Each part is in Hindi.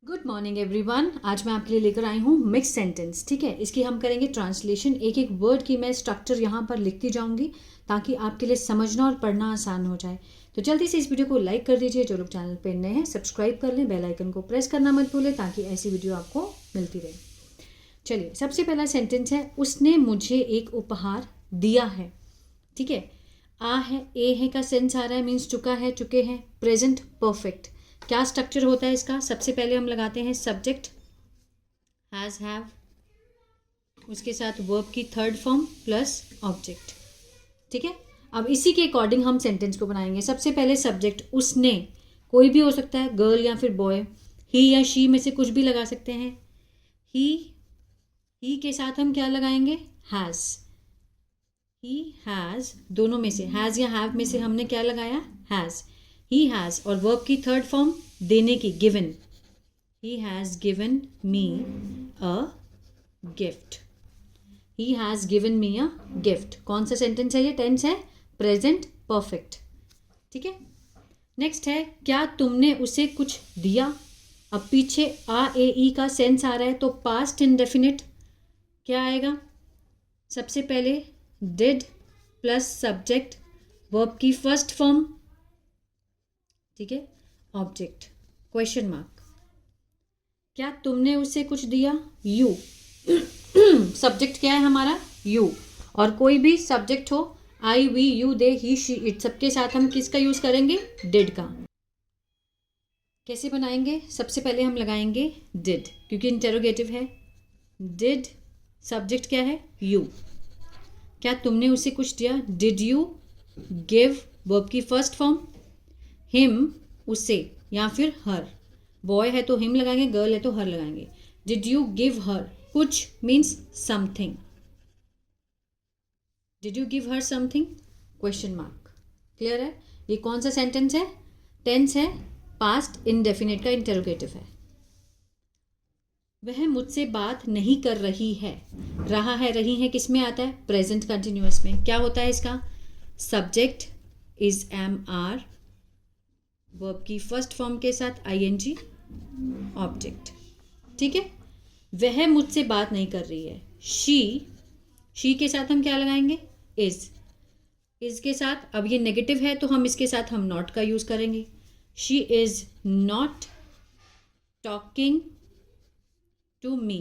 Good morning everyone. आज मैं आपके लिए लेकर आई हूँ मिक्स सेंटेंस। ठीक है, इसकी हम करेंगे ट्रांसलेशन। एक एक वर्ड की मैं स्ट्रक्चर यहाँ पर लिखती जाऊँगी ताकि आपके लिए समझना और पढ़ना आसान हो जाए। तो जल्दी से इस वीडियो को लाइक कर दीजिए। जो लोग चैनल पर नए हैं सब्सक्राइब कर लें, बेल आइकन को प्रेस करना मत भूलें ताकि ऐसी वीडियो आपको मिलती रहे। चलिए, सबसे पहला सेंटेंस है उसने मुझे एक उपहार दिया है। ठीक है, आ है, ए है का सेंस आ रहा है, मीन्स चुका है, चुके हैं, प्रेजेंट परफेक्ट। क्या स्ट्रक्चर होता है इसका? सबसे पहले हम लगाते हैं सब्जेक्ट हैज़ हैव, उसके साथ वर्ब की थर्ड फॉर्म प्लस ऑब्जेक्ट। ठीक है, अब इसी के अकॉर्डिंग हम सेंटेंस को बनाएंगे। सबसे पहले सब्जेक्ट उसने, कोई भी हो सकता है, गर्ल या फिर बॉय, ही या शी में से कुछ भी लगा सकते हैं। ही के साथ हम क्या लगाएंगे? हैज़। ही हैज़, दोनों में से, हैज़ या हैव में से हमने क्या लगाया? हैज़। ही हैज़, और वर्ब की थर्ड फॉर्म देने की, given. He has given me a gift. He has given me a gift. कौन सा सेंटेंस है ये? टेंस है, प्रेजेंट परफेक्ट। ठीक है, नेक्स्ट है क्या तुमने उसे कुछ दिया। अब पीछे आ ए ई का सेंस आ रहा है तो पास्ट इंडेफिनिट क्या आएगा? सबसे पहले डिड प्लस सब्जेक्ट, वर्ब की फर्स्ट फॉर्म, ठीक है, ऑब्जेक्ट, क्वेश्चन मार्क। क्या तुमने उसे कुछ दिया? यू। सब्जेक्ट क्या है हमारा? यू। और कोई भी सब्जेक्ट हो, I we you they he she it, सबके साथ हम किसका यूज करेंगे? डिड का। कैसे बनाएंगे? सबसे पहले हम लगाएंगे डिड, क्योंकि इंटेरोगेटिव है। डिड, सब्जेक्ट क्या है? यू। क्या तुमने उसे कुछ दिया? डिड यू गिव, वर्ब की फर्स्ट फॉर्म, हिम, उसे या फिर हर। बॉय है तो हिम लगाएंगे, गर्ल है तो हर लगाएंगे। डिड यू गिव हर कुछ, means something. Did you give her something, question mark. Clear है? ये कौन सा सेंटेंस है? टेंस है, पास्ट इंडेफिनिट का इंटेरोगेटिव है। वह मुझसे बात नहीं कर रही है। रहा है, रही है किस में आता है? प्रेजेंट कंटिन्यूअस में। क्या होता है इसका? Subject is am are, verb की फर्स्ट फॉर्म के साथ आईएनजी, ऑब्जेक्ट। ठीक है, वह मुझसे बात नहीं कर रही है। शी के साथ हम क्या लगाएंगे? इज के साथ, अब ये नेगेटिव है तो हम इसके साथ हम नॉट का यूज करेंगे। She is not talking to me,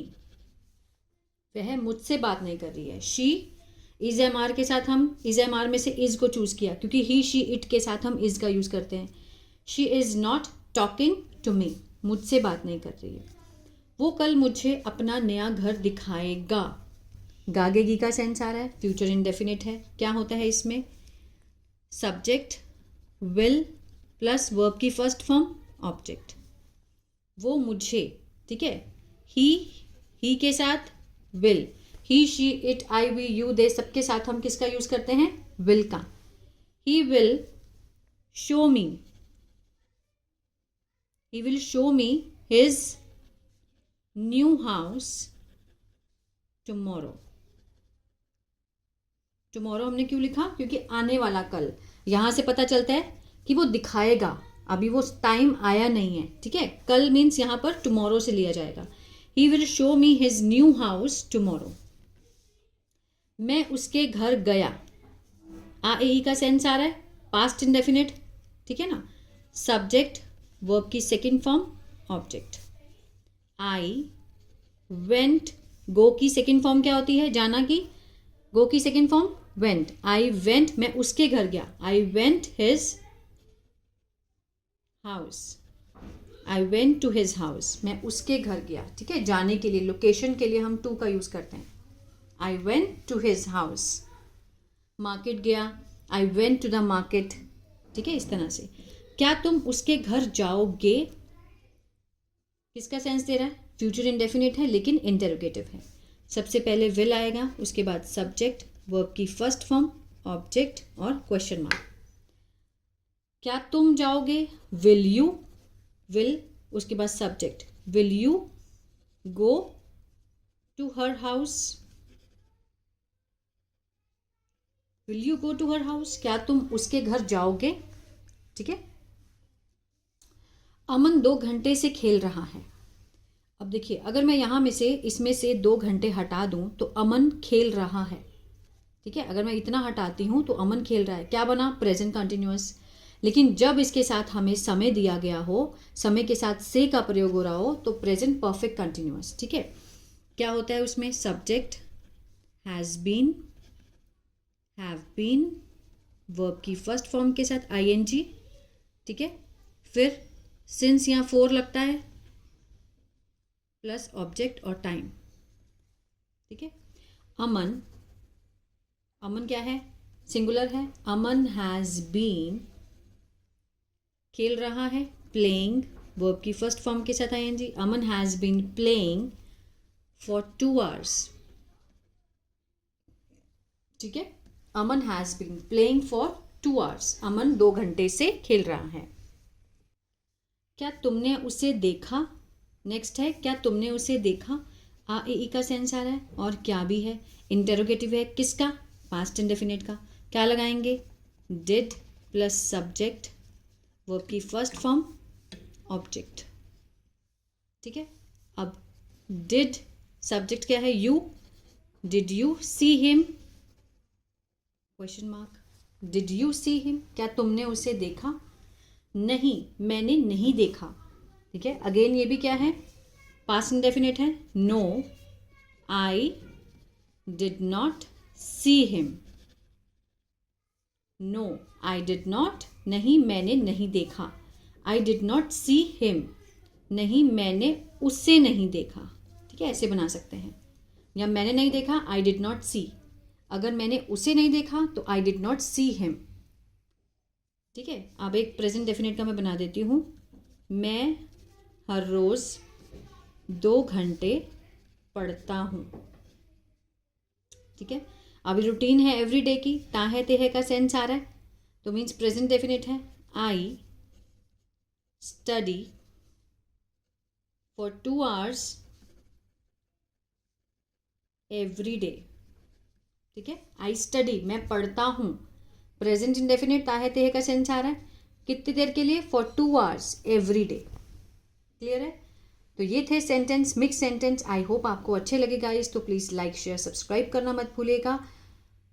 वह मुझसे बात नहीं कर रही है। शी, इज एम आर के साथ हम इज एम आर में से इज को चूज किया क्योंकि ही शी इट के साथ हम इज का यूज करते हैं। She is not talking to me, मुझसे बात नहीं कर रही है। वो कल मुझे अपना नया घर दिखाएगा। गागेगी का सेंस आ रहा है, फ्यूचर इंडेफिनिट है। क्या होता है इसमें? सब्जेक्ट विल प्लस वर्ब की फर्स्ट फॉर्म, ऑब्जेक्ट। वो मुझे, ठीक है, ही के साथ will, he she it I we you they, सबके साथ हम किसका यूज करते हैं? विल का। He will show me, he will show me his new house tomorrow। tomorrow हमने क्यों लिखा? क्योंकि आने वाला कल। यहां से पता चलता है कि वो दिखाएगा, अभी वो टाइम आया नहीं है। ठीक है, कल मीन्स यहां पर tomorrow से लिया जाएगा। he will show me his new house tomorrow। मैं उसके घर गया। आ ए का सेंस आ रहा है, पास्ट इंडेफिनिट। ठीक है ना, सब्जेक्ट, वर्ब की second form, object. I went, go की सेकेंड फॉर्म क्या होती है? जाना की। गो की second form went. I went, मैं उसके घर गया। I went his house. I went to his house, मैं उसके घर गया। ठीक है, जाने के लिए, लोकेशन के लिए हम टू का यूज करते हैं। I went to his house. Market गया, I went to the market. ठीक है, इस तरह से। क्या तुम उसके घर जाओगे, किसका सेंस दे रहा है? फ्यूचर इंडेफिनिट है लेकिन इंटेरोगेटिव है। सबसे पहले विल आएगा, उसके बाद सब्जेक्ट, वर्ब की फर्स्ट फॉर्म, ऑब्जेक्ट और क्वेश्चन मार्क। क्या तुम जाओगे? विल यू, विल, उसके बाद subject, will you go to her house, will you go to her house, क्या तुम उसके घर जाओगे। ठीक है, अमन 2 घंटे से खेल रहा है। अब देखिए, अगर मैं यहाँ में से इसमें से 2 घंटे हटा दूँ तो अमन खेल रहा है। ठीक है, अगर मैं इतना हटाती हूँ तो अमन खेल रहा है, क्या बना? Present continuous. लेकिन जब इसके साथ हमें समय दिया गया हो, समय के साथ से का प्रयोग हो रहा हो, तो प्रेजेंट परफेक्ट कंटिन्यूअस। ठीक है, क्या होता है उसमें? Subject has been, have been, verb की फर्स्ट फॉर्म के साथ आईएनजी। ठीक है, फिर सिंस यहाँ 4 लगता है प्लस ऑब्जेक्ट और टाइम। ठीक है, अमन, अमन क्या है? सिंगुलर है। अमन हैज़ बीन, खेल रहा है, प्लेइंग, वर्ब की फर्स्ट फॉर्म के साथ ING. Aman has been playing for 2 hours। ठीक है, Aman has been playing for 2 hours। Aman 2 घंटे से खेल रहा है। क्या तुमने उसे देखा? नेक्स्ट है, क्या तुमने उसे देखा? आ ए ई का सेंस आ रहा है और क्या भी है, इंटेरोगेटिव है, किसका? पास्ट इंडेफिनिट का। क्या लगाएंगे? डिड प्लस सब्जेक्ट, वर्ब की फर्स्ट फॉर्म, ऑब्जेक्ट। ठीक है, अब डिड, सब्जेक्ट क्या है? You, did you see him, question mark, did you see him, क्या तुमने उसे देखा? नहीं, मैंने नहीं देखा। ठीक है, अगेन ये भी क्या है? पास्ट इंडेफिनिट है। No, I did not see him. No, I did not, नहीं मैंने नहीं देखा। I did not see him, नहीं मैंने उससे नहीं देखा। ठीक है, ऐसे बना सकते हैं। या मैंने नहीं देखा, आई डिड नॉट सी। अगर मैंने उसे नहीं देखा तो आई डिड नॉट सी हिम। ठीक है, अब एक प्रेजेंट डेफिनेट का मैं बना देती हूँ। मैं हर रोज़ 2 घंटे पढ़ता हूँ। ठीक है, अभी रूटीन है एवरीडे की, ताहे तेहे का सेंस आ रहा है, तो मीन्स प्रेजेंट डेफिनेट है। I study for 2 hours every day. ठीक है, आई स्टडी, मैं पढ़ता हूँ। प्रेजेंट इंडेफिनिट ताहे तेहे का सेंस आ रहा है, कितनी देर के लिए? For 2 hours every day. Clear है? तो ये थे sentence, mix sentence. I hope आपको अच्छे लगे गाइस, तो प्लीज़ लाइक शेयर सब्सक्राइब करना मत भूलिएगा।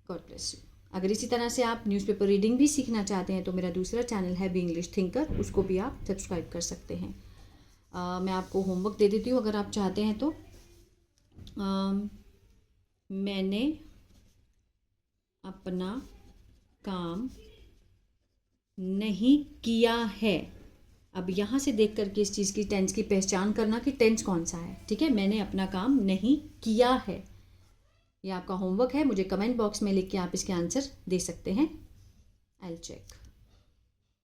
God bless you. अगर इसी तरह से आप न्यूज़पेपर रीडिंग भी सीखना चाहते हैं तो मेरा दूसरा चैनल है बी इंग्लिश थिंकर, उसको भी आप सब्सक्राइब कर सकते हैं। मैं आपको होमवर्क दे देती हूँ अगर आप चाहते हैं तो। मैंने अपना काम नहीं किया है। अब यहाँ से देख करके इस चीज़ की, टेंस की पहचान करना कि टेंस कौन सा है। ठीक है, मैंने अपना काम नहीं किया है, ये आपका होमवर्क है। मुझे कमेंट बॉक्स में लिख के आप इसके आंसर दे सकते हैं। I will check.